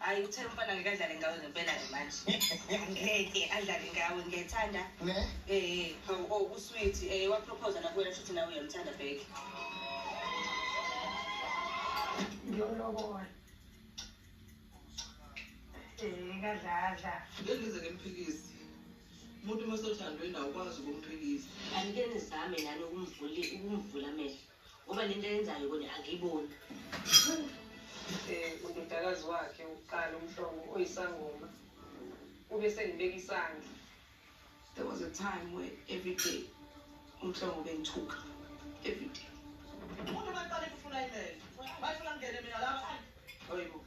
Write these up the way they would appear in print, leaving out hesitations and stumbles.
Hayi uthe umfana ngekadlale ngawe ngempela manje. Ngeke adlale ngawe ngiyethanda. Ne? Usweet wa propose na kuwena futhi nawe uyamthanda back. Ngiyolobola. Ngadlala. Ngengize ngempikisi. Umuntu masothandwe nawo ukwazi ukumphikisa. Anike nizame nani ukumvula amehlo. Ngoba lento yenzayo kona akuyiboni. Undodakazi wakhe uqala umhlobo oyisangoma. Ube sengibeka isandla. There was a time where every day umhlobo bengithuka every day. Umuntu maqale ukufuna imali. Bayifuna ngene mina lapha. Hayibo.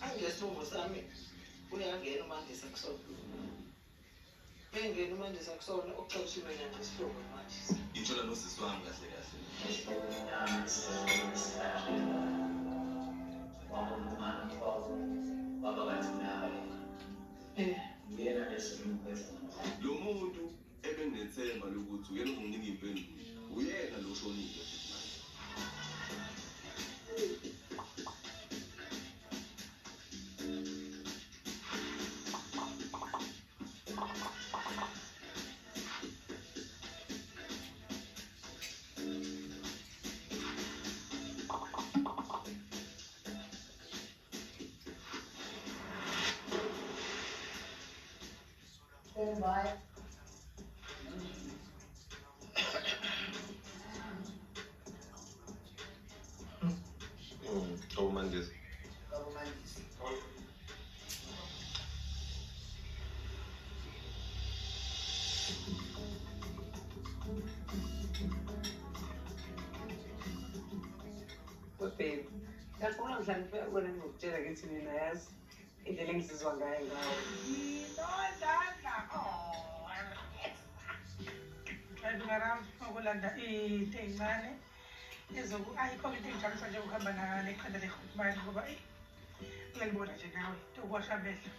Angesimo sami uyangena umandisa kusona. Bengena umandisa kusona oxoshime nje isihlobo manje. Ngithola nosisi wami kahle kahle. Lo muntu ebenethemba lokuthi uyena uzonginika impendulo uyena lo shonile Bye. Mandisa. Babe, ngiyaqala mhlawumbe ukubona ngikutshela ukuthi mina yazi indlela engizizwa ngayo ngayo. Driving around ukulanda into encane ayikho into engijabulisa nje ukuhamba neqanda lekhutmani ngoba ngiyalibona nje nawe ukuwasha amehlo.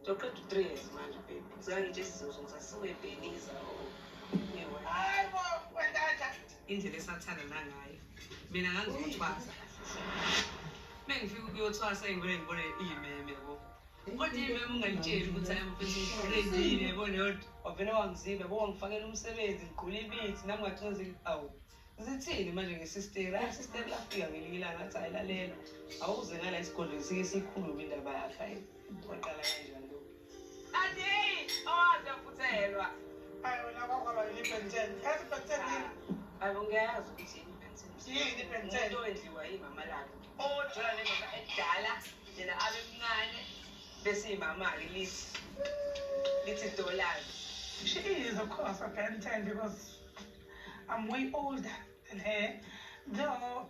Ngizoqeda 3 years manje baby. Ngizange nje sizozwa ngisasewebheliza indlela esathanda nangayo. Mina ngangizothwasa. Mengifika ukuyothwasa ngibone iy'meme yabo. Kodwa iy'meme ungangitsheli ukuthi I'm ready yabona yodwa. Wavele wangiziba wangifakela umsebenzi ngiqula imithi nami ngagcina awu. Zithini manje ngesisteri? Hayi sister lafika ngelinye ilanga ngathi ayilalela. Awuze ngala isigodlweni sike sikhulume indaba yakhe hayi. Waqala kanjani lo? Adi, awazafuthelwa. Hayi wena kwakwaba yini-Benten? Yazi i-Benten yini? Hayi ngiyazi ukuthi yini Yini i-Benten? into owenziwa yimama lakhe. Ojola le ndoda edala yena abe mncane bese imama-ke lithi dollars. She is, of course, a Benten because I'm way older than her. Though,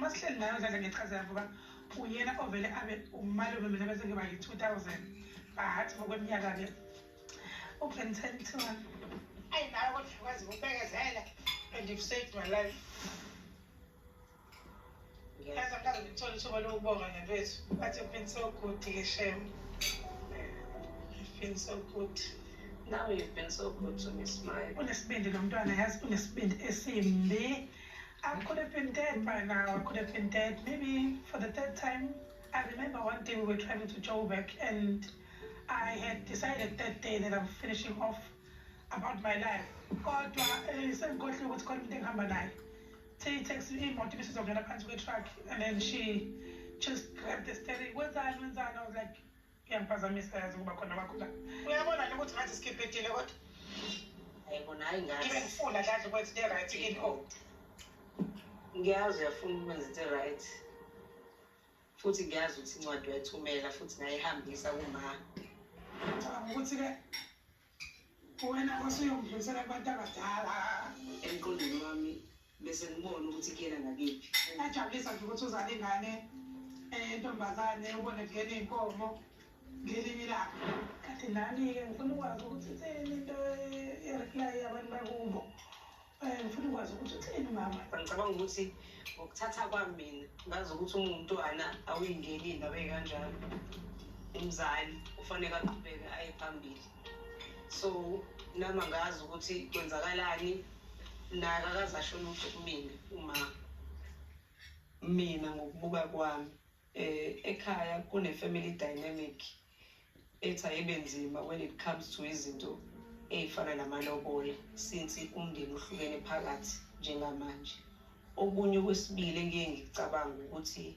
masihleli nayo ndlela ngichazela ngoba uyena ovele abe umalume mina bese ngiba yi-2000 but ngokweminyaka-ke uBenten 2. Ayi nawe kodwa ukwazi ukubekezela and you've saved my life. Yazi angikaze ngithola ithuba lokubonga nabethu but you've been so good, Shem. You've been so good. Now you've been so good to me, Smile. Unesibindi lo mntwana yazi unesibindi esimbi. I could have been dead by now. I could have been dead maybe for the 3rd time. I remember one day we were traveling to Joburg and I had decided that day that I'm finishing off about my life. Kodwa sengikhohlwe ukuthi khona umuntu engihamba naye. Takes imoto ibisizongena phansi kwe-truck and then she just grabbed the steering. Wenzani? I was like, iyangiphazamisa yazi ukuba khona bakhula. Uyabona nje ukuthi ngathi sikhiphetile kodwa. Ayibona hayi ngathi. Ngibe ngifuna kahle ukuthi the right in out. Ngiyazi uyafuna ukwenza into right. Futhi ngiyazi ukuthi incwadi uyayithumela futhi ngayihambisa kuma. Ukuthi-ke wena usuyongidlulisela kubantu abadala. Emqondweni wami bese ngibona ukuthi kuyena ngakephi. Ngiyajabulisa nje ukuthi uzale ingane entombazane ubone kuyena iy'nkomo ngelinye ilanga. Kanti nani-ke ngifuna ukwazi ukuthi ithini into ye-reply yabantu bakubo. ngifuna ukwazi ukuthi uthini mama. Ngicabanga ukuthi ngokuthatha kwami mina ngazi ukuthi umntwana awuyingeni indaba ey'kanjalo. Umzali kufanele aqhubeke aye phambili. So nami angazi ukuthi kwenzakalani naye akazasho lutho kumina uma mina ngokubuka kwami ekhaya kune-family dynamic ethi ayibe nzima when it comes to izinto ey'fana namalobola since umndeni uhlukene phakathi njengamanje. Okunye okwesibili engike ngicabanga ukuthi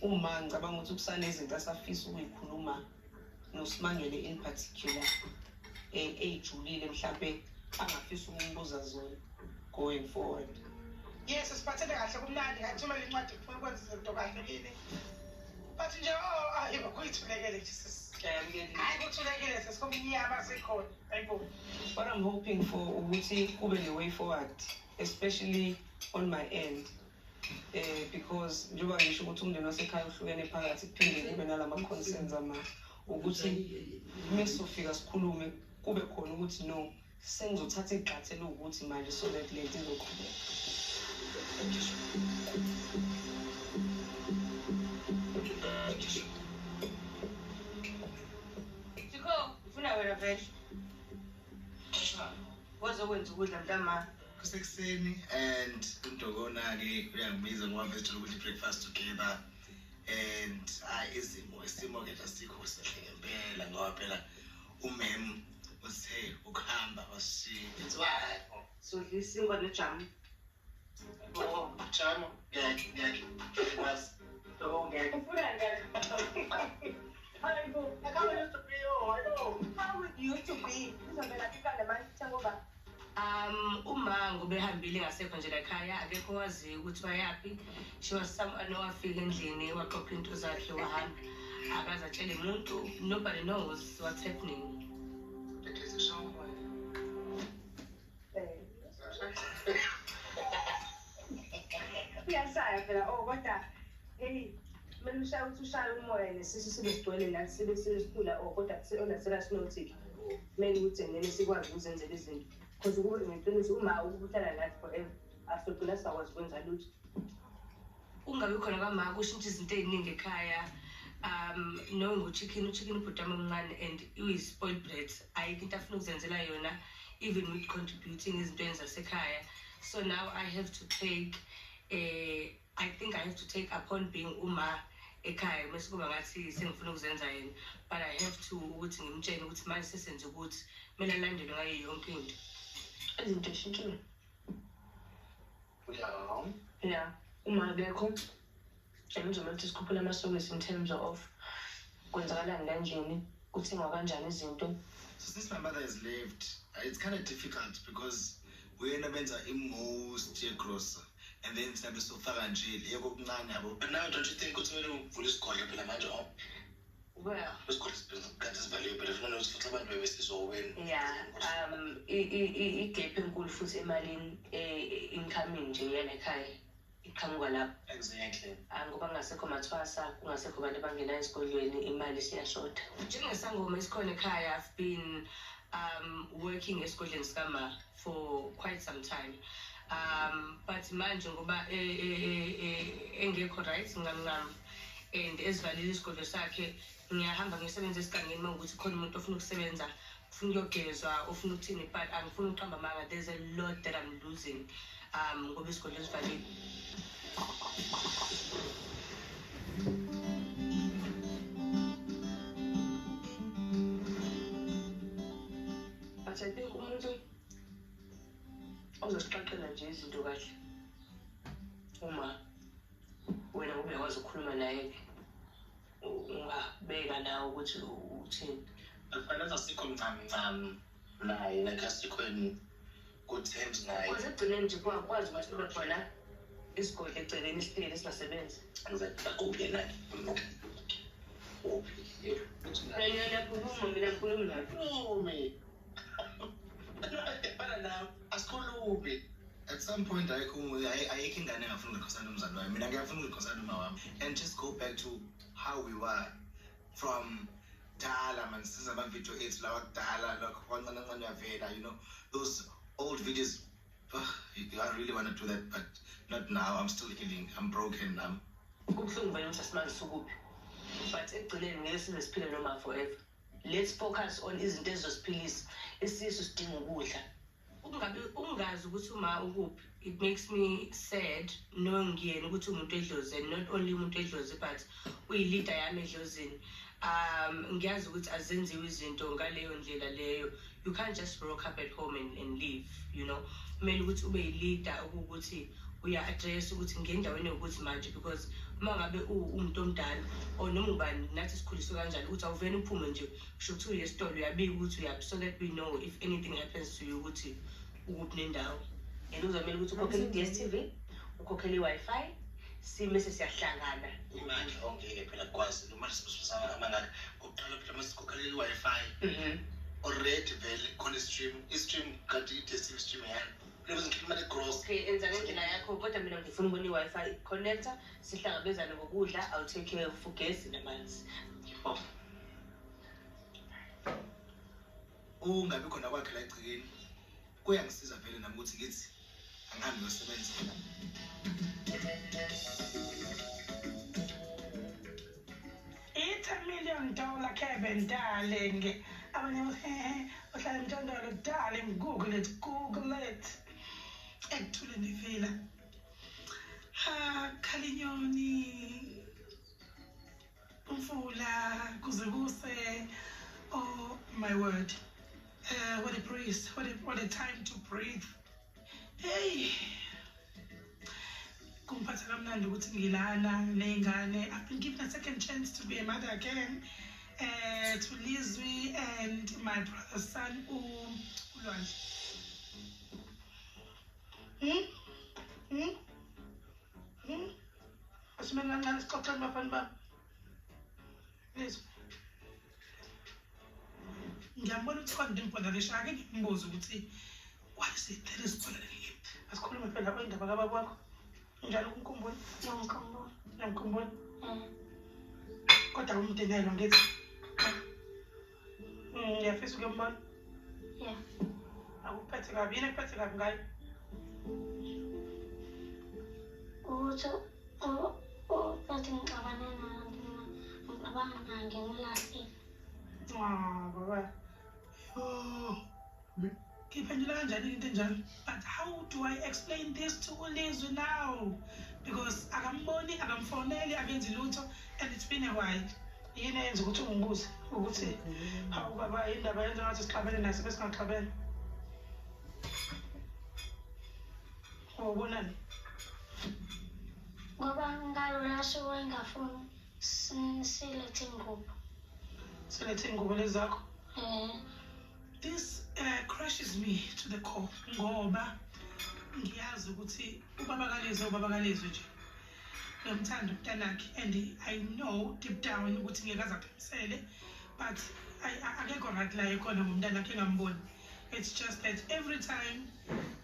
uma ngicabanga ukuthi kusanezinto asafisa ukuyikhuluma noSimangele in particular ey'julile mhlampe angafisa ukumbuza zona going forward. Yes, siphathele kahle kumnandi ngathumela incwadi ngifuna ukwenza izinto kahle kini. But nje hayibo kuyithulekele nje sis. Hayi kuthulekile sesikumnyama sekhona. Hayibo. What I'm hoping for ukuthi kube ne-way forward, especially on my end. Because njengoba ngisho ukuthi umndeni wasekhaya uhlukene phakathi kuphinde kube nalama-concerns ukuthi mesizofika sikhulume kube khona ukuthi no sengizothatha igxathe lokuthi manje so that le nto izoqhubeka. Chiko, ufuna wena vele? Wazokwenza ukudla mntama? Kusekuseni and uDogona-ke uyangibiza ngoba vesithola ukuthi breakfast together and isimo ke asikho sihle ngempela ngoba phela umem uthe ukuhamba washiya. It's why. So lisinkwa nejamu. Oh, jamu. Ngeke. Was. Ngeke. Ufuna ngeke. Hayibo, How it used to be, oh, I know. how it used to be. Izomela fikana manje ngoba umango behambile ngasekho nje lakhaya akekho wazi ukuthi bayaphi. She was someone owafika endlini waqopha into zakhe wahamba akaze atshele umuntu. Nobody knows what's happening. Uyashaya phela kodwa hey mina ushaya ukuthi ushaya umoya nesisu sibe sigcwele la sibe sikhula kodwa kusona sinothiki kumele ukuthi ngene sikwazi ukuzenzela izinto because kube ngeqiniso uma ukuhlala nathi forever asogcina sakwazi ukwenza lutho. Ungabi khona kwamama kushintsha izinto eziningi ekhaya. Knowing uchicken ubhutama omncane and uyi-spoiled brat ayikho into afuna ukuzenzela yona even with contributing izintweni zasekhaya. So now I have to take I think I have to take upon being uma ekhaya mase kuba ngathi sengifuna ukuzenza yena, but I have to ukuthi ngimtshele ukuthi manje sesenze ukuthi mina landelwe ngayo yonke into. Izinto shintshile. Yeah, uma akekho ngizomela ukuthi sikhuphule amasokisi in terms of kwenzakalani kanjani, kuthengwa kanjani izinto. So since my mother has left, it's kind of difficult because we end up in most grocer. And then siyabe sofaka nje le kokuncane yabo. But now don't you think ukuthi kumele uvule isikole phela manje Well, isikole kanti sivaliwe but kufanele ukuthi futhi abantu bebesizowena. yeah, igap enkulu futhi emalini incoming nje yana ekhaya iqhamuka lapho. Exactly. Ngoba kungasekho mathwasa, kungasekho abantu abangena esikolweni, imali siyashoda. Njengesangoma esikhona ekhaya, I've been working esikoleni sikama for quite some time. But manje ngoba engekho right ngamngam and esivalile isikole sakhe ngiyahamba ngisebenza esigangeni mawukuthi khona umuntu ofuna ukusebenza ufuna ukuyogezwa ofuna ukuthini but angifuni ukuqamba manga. There's a lot that I'm losing ngoba isikole esivalile. But I think umuntu ozosixoxela nje izinto kahle uma wena ubekwazi ukukhuluma naye ungabeka nawe ukuthi uthini. Kufanele asikho mncane naye nakasikho good-terms naye. Ukuze ekugcineni nje kwazi ukuthi kube khona isigodlo eceleni isihleli esingasebenzi. Akuphi naye? Ngiyakhuluma mina ngikhuluma naye. Khulume. Bana nawe asikhulume. At some point ayikho ingane engafuna ukukhosana umzali wami. Mina ngiyafuna ukukhosana uma wami. And just go back to how we were from dala man, since ama video ethu lawa kudala lokho kwancane uyavela, you know, those old videos I really want to do that, but not now. I'm still healing. I'm broken. Kubuhlungu vele ukuthi asimanje sukuphi. But ekugcineni ngeke size siphile noma forever. Let's focus on izinto ezizosiphilisa. Isisu sidinga ukudla. Ungazi ukuthi uma ukuphi. It makes me sad knowing ngiyena ukuthi umuntu edlozi, and not only umuntu edlozi but uyi-leader yami edlozini. Ngiyazi ukuthi azenziwe izinto ngaleyo ndlela leyo. You can't just rock up at home and leave, you know. Kumele ukuthi ube yi-leader ukuthi uya-address ukuthi ngendaweni yokuthi manje, because uma ngabe umuntu omdala or noma ubani nathi sikhuliswe kanjani ukuthi awuveni uphume nje kusho ukuthi uye esitolo uyabika ukuthi uyaphi, so that we know if anything happens to you ukuthi ukuphi nendawo. And uzomele ukuthi ukhokhele i-DSTV, ukhokhele i-Wi-Fi, mese siyahlangana. Imali ongeke phela kwazi noma sisizama amangaka. Oqala phela masikhokhele i-Wi-Fi. Already vele khona i-stream kanti i-DSTV stream yani. Lezi ngimali gross. Okay, enza ngendlela yakho kodwa mina ngifuna ukubona i-Wi-Fi connector, sihlangabezane ngokudla, I'll take care of ugesi namanzi. Ungabi khona kwakhe la egcikeni. Kuyangisiza vele nami ukuthi ngithi angihambe ngosebenza. $10 million Kevin, darling. I mean, darling, Google it. Actually, the villa. Kalinyoni, Mfula, Kuzeguse. Oh, my word. What a breeze. What a time to breathe. Hey. I've been given a second chance to be a mother again. To Lizzie and my brother's son, Ulwan. Ngiyambona ukuthi khona impela leshaka ngimbuza ukuthi what is it that is bothering him. Asikhulume phela indaba kababa wakho. Njalo kumkhumbula? Ngiyamkhumbula. Kodwa umndenelo ngithi. Ngiyafisa ukuyambona. Yeah. Akuphethe kabi, yini ekuphethe kabi ngayo? Bathi ngixabane naye ngimlahlile. Baba. Ngiphendula kanjani into enjalo? But how do I explain this to uLizwi now? Because akamboni, akamfoneli, akenzi lutho, and it's been a while. Yini eyenza ukuthi ungibuze ukuthi hawu baba indaba yenza ngathi sixabene naye sesingaxabene. Ubonani? Ngoba ngalo suke ngafuni silethe ingubo. Silethe ingubo lezi zakho? This crushes me to the core. Ngoba ngiyazi ukuthi ubaba Kalizwe nje. Ngiyamthanda umntanakhe, and I know deep down ukuthi ngeke azaphimisele, but akekho ngathi la ekhona ngomntanakhe engamboni. It's just that every time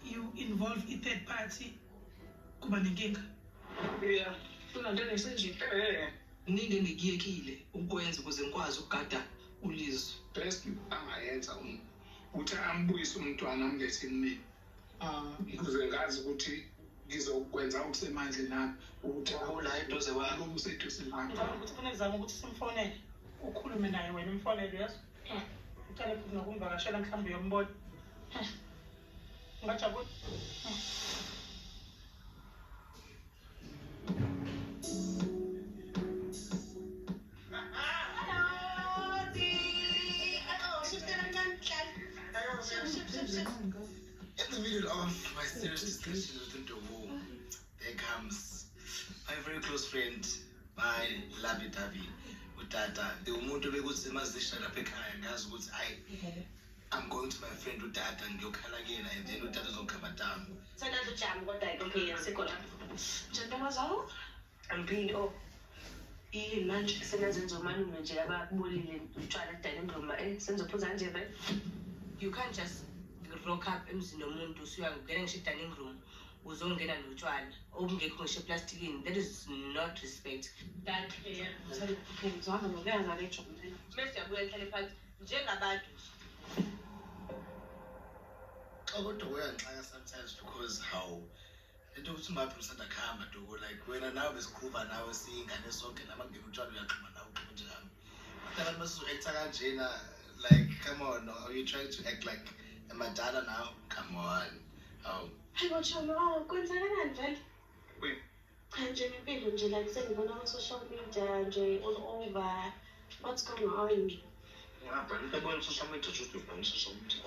you involve a third party kuba nenkinga. Yeah, kunanto nesenje ninde ngikiyekile ukwenza ukuze ngikwazi ukugada uLizwi. Best angayenza ukuthi ambuyise umntwana amlethe kimi. Ukuze ngazi ukuthi ngizokwenza okusemandleni nami ukuthi la eduze kwami useduze nami. Ngicabanga ukuthi kunezama ukuthi simfonele ukhulume naye wena umfonele yazi. Ucale futhi nokumvakashela mhlawumbe uyombona. Ngajabula. In the middle of my serious discussion with Ntobo, there comes my very close friend, my lovey-dovey, uTata. The umuntu bekuthi semazisha lapha ekhaya ngazi ukuthi I'm going to my friend uTata ngiyokhala kuyena, and then uTata uzongikhama down. Senza ujam kodwa okay yasikho la. Njengoba ampini yini manje senazenza umalume nje ababolile utshwala dining room senzophuza nje vele. You can't just rock up emzini nomuntu usuyangena ngisho dining room uzongena notshwala okungekho ngisho eplastikini. That is not respect. That ngizama nokuyenza le job mina. Mase yabuya ehlale phansi njengabantu. kodwa uyangixaka sometimes because how into ukuthi ungaphi usandakahamba doko like wena nawe besiqhuba nawe siyingane sonke namangena utshwala uyaxhuma nawe uxhuma njengami kodwa abantu basizo-acta kanjena like come on are you trying to act like amadala now come on hawu Hayi botshomi, kwenzakalani vele? Cha nje ngempilo nje like sengibona ama-social media nje all over. What's going on? ngapha into ebona social media just ubona social media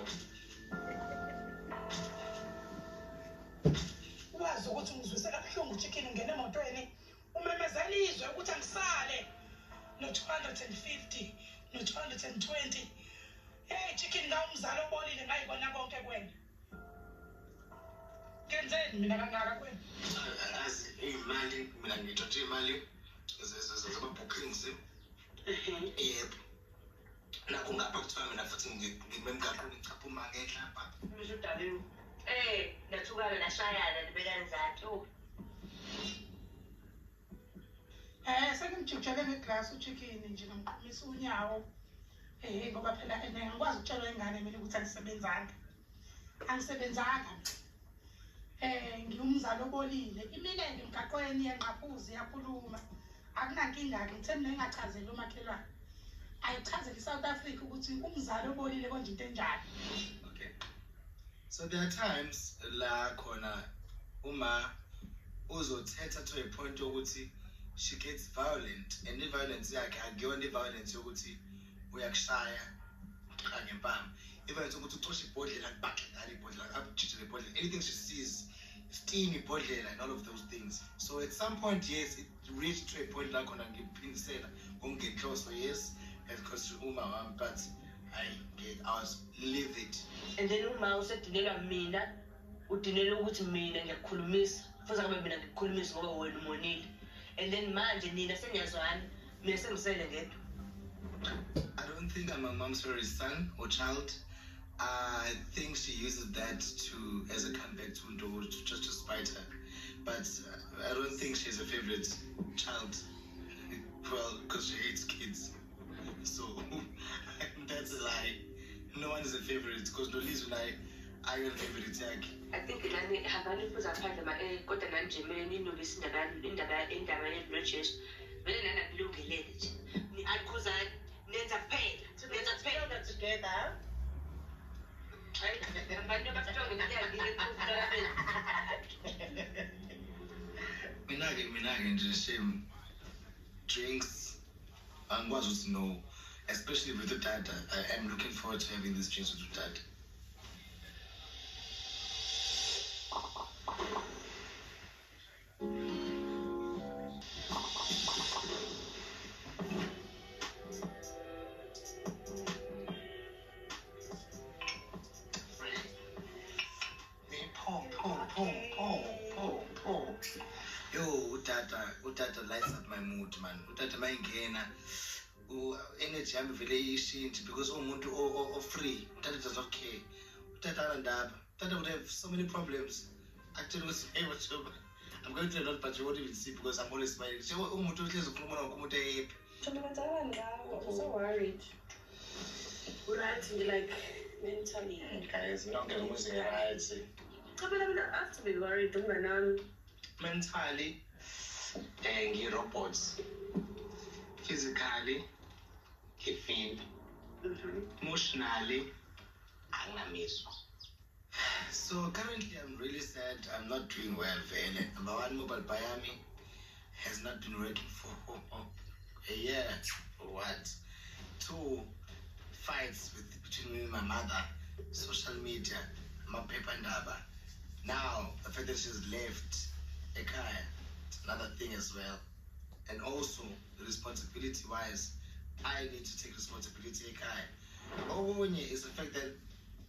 Wazi ukuthi ngizwise kabuhlungu chicken ngene emotweni. Umemezela izwe ukuthi angisale. No-250, no-220. Hey chicken ngawumzala obolile ngayibona konke kwena. Ngenzeni mina kangaka kwena? angazi iy'mali mina ngithathe iy'mali zama-bookings yebo nakho ngapha kuthiwa mina futhi ngime emgaqweni ngichaphuma ngehla apha Ngisho udaleni. Nathukana nashayana nibekani zathu. Sengimjujele ngeglasi uchicken nje ngimqhumisa unyawo. Ngoba phela ngikwazi ukutshelwa ingane mina ukuthi angisebenzanga. Angisebenzanga. Ngiyumzali obolile. Imilenge emgaqweni yanqaphuzi yakhuluma. Akunankinga-ke ngithe mina ngingachazeli umakhelwane. Ayichazele iSouth Africa ukuthi umzali obolile konje into enjani. okay so there are times la khona uma uzothetha to a point yokuthi she gets violent and i-violence yakhe akuyona i-violence yokuthi uyakushaya uqha ngempama i-violence yokuthi ucoshe ibhodlela kubaqe ngalo ibhodlela akujijele ibhodlela anything she sees steam ibhodlela and all of those things so at some point yes it reached to a point la khona ngiphindisela ngokungenhloso yes because uma wami but I was livid. And then uma usedinelwa mina, udinelwa ukuthi mina ngiyakukhulumisa. Futhi akabe mina ngikukhulumisa ngoba wena umonile. And then manje nina sengiyazwana, mina sengisele ngedwa. I don't think I'm a mom's favorite son or child. I think she uses that as a comeback to just to spite her. But I don't think she's a favorite child. Well, because she hates kids. So that's a lie. No one is a favorite because no reason I am a favorite tag. I think nani habani fuza phandle ma kodwa nani nje mina ninolisa indaba ye-bridges. Vele nana kulungelele nje. Ni akhuzani nenza kuphela together. Abantu abasitrongo Mina-ke nje shame drinks angikwazi ukuthi no especially with udada. I am looking forward to having these drinks with udada. Yo, udada lights up my mood, man. Udada mayingena energy yami vele iyishintshe because umuntu o-free. Udada does not care. Udada andaba. Udada would have so many problems. Actually, hey, what's up? I'm going through a lot, but you won't even see because I'm always smiling. So umuntu uhlezi ukhuluma nawo umuntu happy. I'm so worried. Right, like mentally. Guys, not getting music right. I have to be worried, don't Mentally, robots. Physically, fit. Emotionally, angamizwa. So currently I'm really sad. I'm not doing well, Vele. Number one, mobile Bayami has not been working for a year or what. 2 fights between me and my mother, social media, my paper and Daba. Now the fact that she's left Ekaya, it's another thing as well. And also responsibility wise, I need to take responsibility Ekaya. Okunye is the fact that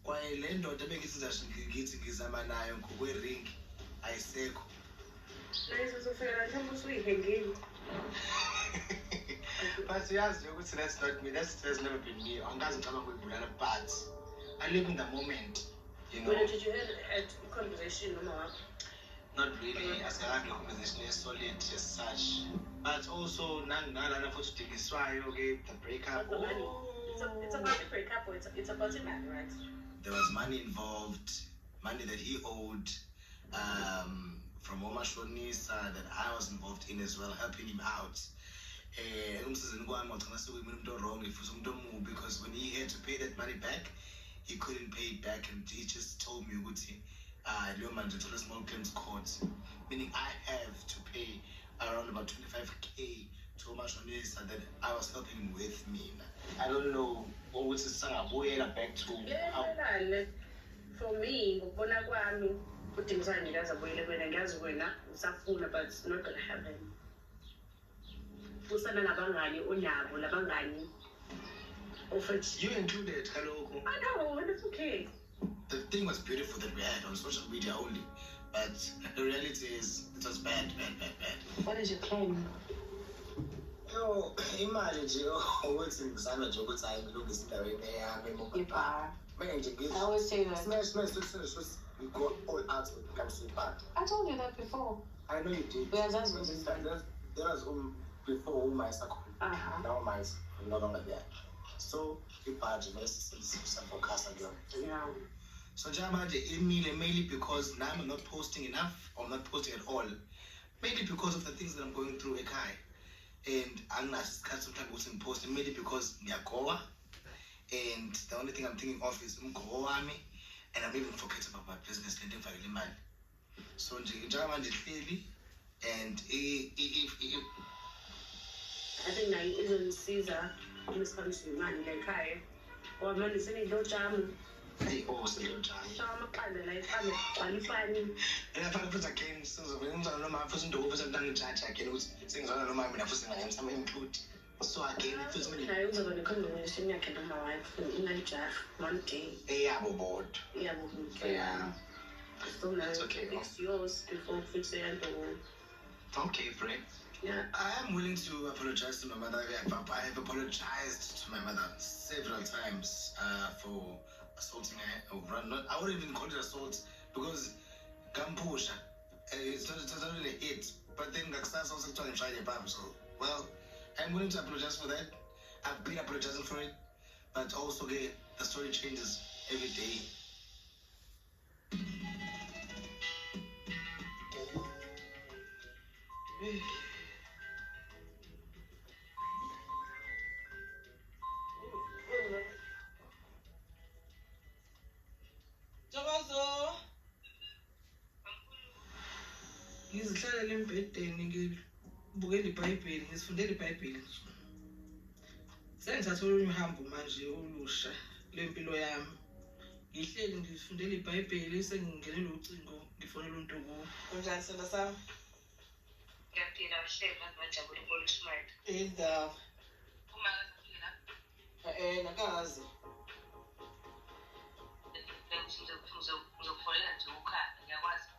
kwale ndoda bengithi ngithi ngizama nayo ngokwe-ring ayisekho. But uyazi ukuthi that's not me, that's never been me. Angazi ngicabanga ukuyibulala but I live in the moment, you know. When did you have a conversation with Mama? Not really, as I have no conversation is solid as such. But also nangala futhi udingiswayo okay, the breakup. It's about the breakup or it's about the man, right? There was money involved. money that he owed from Oma Shonisa that I was involved in as well, helping him out. Wrong because when he had to pay that money back, he couldn't pay it back, and he just told me a small claims court, meaning I have to pay around about 25K to Oma Shonisa that I was helping him with me. I don't know what was the song back to. For me, ngokubona kwami udingisana ngikaze abuyele kwena ngiyazi wena usafuna but it's not gonna happen. Usana nabangani onabo labangani offered You included, hello. I know, and it's okay. The thing was beautiful that we had on social media only, but the reality is it was bad. What is your claim? Yo, imagine ukuthi ngizama nje ukuthi hayi ngilungise endaweni eyami Ibar. I I always say that. Smash, we go all out when it comes to the part. I told you that before. I know you did. Yeah, that's what it There was before my circle. Uh-huh. Now my no longer there. So the part is some focus again. Yeah. So Jamaje, mainly because now I'm not posting enough or not posting at all. Mainly because of the things that I'm going through Ekai. And I'm not sometimes posting mainly because Nyakoa. And the only thing I'm thinking of is Mkoami, and I'm even forgetting about my business and money. So Jamaje clearly, and if I think now even Caesar this comes to man like I or man is any no jam. I also don't try. Shama kind like I'm qualifying. And I found a game, so when I know my first door was done in charge, I can things I don't know my first name, some include. So I came first minute. I was going to come to the I can do my wife in the jar one day. Yeah, I'm bored. Yeah, Yeah. So now It's okay. it's yours before fix it and Okay, friend. yeah. I am willing to apologize to my mother. I have apologized to my mother several times for assaulting her. I wouldn't even call it assault because Kampusha, it's not really a hit. But then Gaksas also told him try the pub. So, well, I'm willing to apologize for that. I've been apologizing for it. But also, the story changes every day. Jokozo. Ngizihlalela embhedeni ngibukela iBhayibheli, ngizifundela iBhayibheli. Sengithatha olunye uhambo manje olusha lempilo yami. Ngihleli ngifundela iBhayibheli, sengingenela ucingo ngifonela uNtuku. Unjani sona sami? Ngiyaphila hlelo ngajabula ukulishmart. Indaba. Uma ngafika Nakazi. ngizokufonela nje ukhaya ngiyakwazi.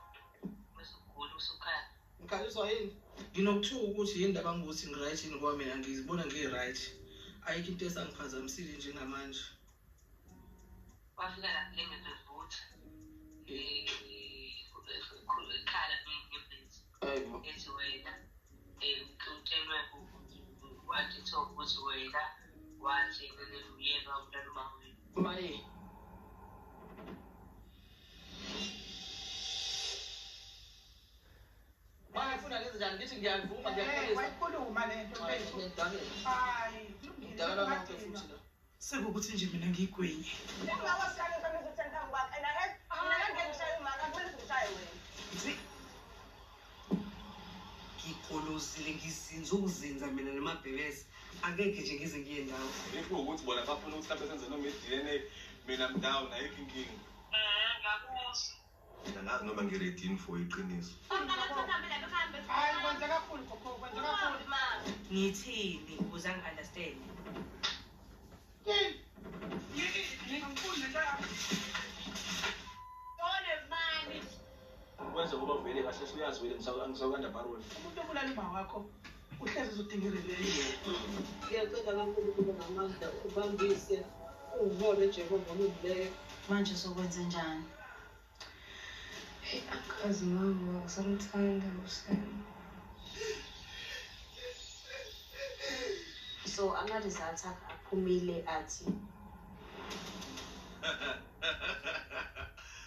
Bese ugula usukhala. Ngikhaliswa yini? Nginokuthuka ukuthi yini ndaba ngokuthi ngiright yini ngoba mina ngizibona ngiright. Ayikho into esangiphazamisile njengamanje. Wafika lapha ngevutha. Khala ngebhizi. Hayibo. Ethi wena utelwe wathi talk ukuthi wena wathi uyeva umntwana wami. Maye. Mayefuna ngenze njani ngithi ngiyavuma ngiyaxolisa. Wayikhuluma le nto lethu. Ngidangele. Hayi, Ngidangela lonke futhi la. sekukuthi nje mina ngigwenye. Ngigolozile ngizinza ukuzinza mina nemabhebese. Angeke nje ngize ngiye ndawo. Yikho ukuthi bona bafuna ukuthi mhlawumbe senze noma i-DNA mina mdown ayikho inkinga. Ngakuzwa. Mina ngazi noma ngiredini for iqiniso. Hayi, kwenza kakhulu gogo, kwenza kakhulu. Ngithini ukuze angi-understand? Kwenza ngoba vele kahle uyazi vele ngisakwanda baroni. Umuntu obulala uma wakho uhlezi uzodingelele. Ngiyacela kakhulu ukuba ngamandla ubambise uvole Jehova ngibuleke. Manje sokwenze njani? Hey, akazi mama, ngisamthanda uSam. So ama-results aphumile athi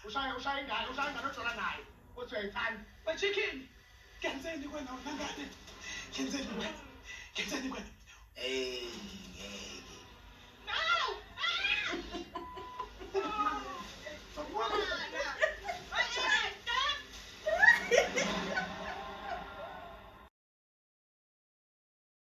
ushaya ingane ojola naye. Uthi uyayithanda. But chicken, kenzeni wena unangane? Kenzeni wena?